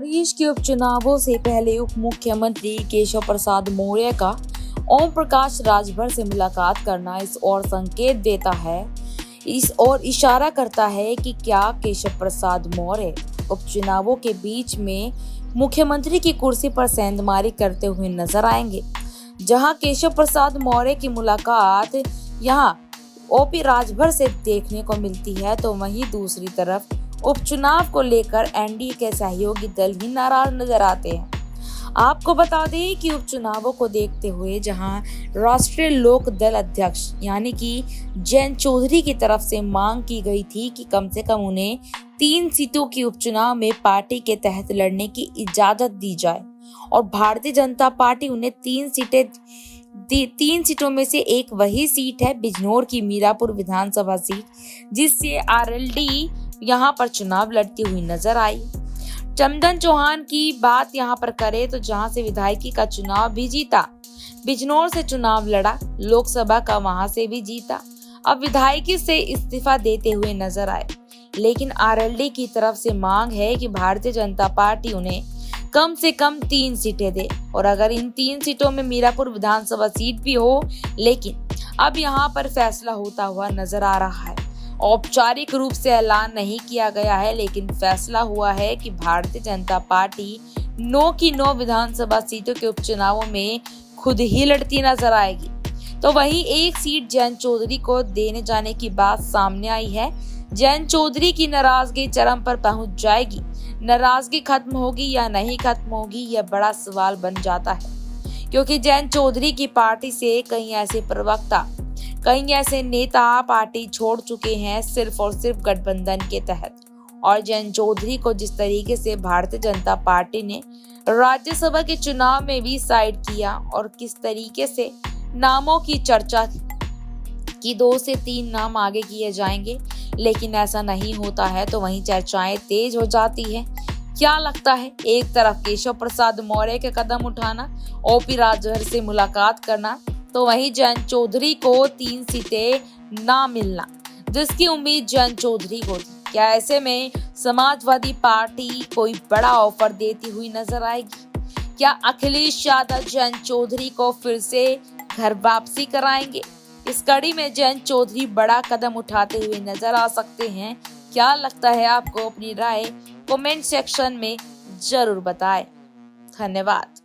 प्रदेश के उपचुनावों से पहले उप मुख्यमंत्री केशव प्रसाद मौर्य का ओम प्रकाश राजभर से मुलाकात करना इस ओर संकेत देता है, इस ओर इशारा करता है कि क्या केशव प्रसाद मौर्य उपचुनावों के बीच में मुख्यमंत्री की कुर्सी पर सेंधमारी करते हुए नजर आएंगे। जहां केशव प्रसाद मौर्य की मुलाकात यहां ओपी राजभर से देखने को मिलती है, तो वहीं दूसरी तरफ उपचुनाव को लेकर एनडीए के सहयोगी दल ही नाराज नजर आते हैं। आपको बता दें कि उपचुनावों को देखते हुए जहां राष्ट्रीय लोक दल अध्यक्ष यानी कि जयंत चौधरी की तरफ से मांग की गई थी कि कम से कम उन्हें 3 सीटों की उपचुनाव में पार्टी के तहत लड़ने की इजाजत दी जाए और भारतीय जनता पार्टी उन्हें 3 सीटों में से एक वही सीट है बिजनौर की मीरापुर विधानसभा सीट, जिससे आरएलडी यहाँ पर चुनाव लड़ती हुई नजर आई। चंदन चौहान की बात यहाँ पर करें तो जहाँ से विधायकी का चुनाव भी जीता, बिजनौर से चुनाव लड़ा, लोकसभा का वहां से भी जीता, अब विधायकी से इस्तीफा देते हुए नजर आए। लेकिन आरएलडी की तरफ से मांग है कि भारतीय जनता पार्टी उन्हें कम से कम 3 सीटें दे और अगर इन 3 सीटों में मीरापुर विधानसभा सीट भी हो, लेकिन अब यहाँ पर फैसला होता हुआ नजर आ रहा है। औपचारिक रूप से ऐलान नहीं किया गया है, लेकिन फैसला हुआ है कि भारतीय जनता पार्टी 9 की 9 विधानसभा सीटों के उपचुनावों में खुद ही लड़ती नजर आएगी। तो वहीं एक सीट जयंत चौधरी को देने जाने की बात सामने आई है। जयंत चौधरी की नाराजगी चरम पर पहुंच जाएगी। नाराजगी खत्म होगी या नहीं खत्म होगी, यह बड़ा सवाल बन जाता है, क्योंकि जयंत चौधरी की पार्टी से कई ऐसे प्रवक्ता, कई ऐसे नेता पार्टी छोड़ चुके हैं सिर्फ और सिर्फ गठबंधन के तहत। और जयंत चौधरी को जिस तरीके से भारतीय जनता पार्टी ने राज्यसभा के चुनाव में भी साइड किया और किस तरीके से नामों की चर्चा थी कि 2 से 3 नाम आगे किए जाएंगे, लेकिन ऐसा नहीं होता है, तो वहीं चर्चाएं तेज हो जाती है। क्या लगता है, एक तरफ केशव प्रसाद मौर्य के कदम उठाना, ओपी राजभर से मुलाकात करना, तो वहीं जयंत चौधरी को 3 सीटें ना मिलना, जिसकी उम्मीद जयंत चौधरी को थी। क्या ऐसे में समाजवादी पार्टी कोई बड़ा ऑफर देती हुई नजर आएगी? क्या अखिलेश यादव जयंत चौधरी को फिर से घर वापसी कराएंगे? इस कड़ी में जयंत चौधरी बड़ा कदम उठाते हुए नजर आ सकते हैं। क्या लगता है आपको? अपनी राय कमेंट सेक्शन में जरूर बताएं। धन्यवाद।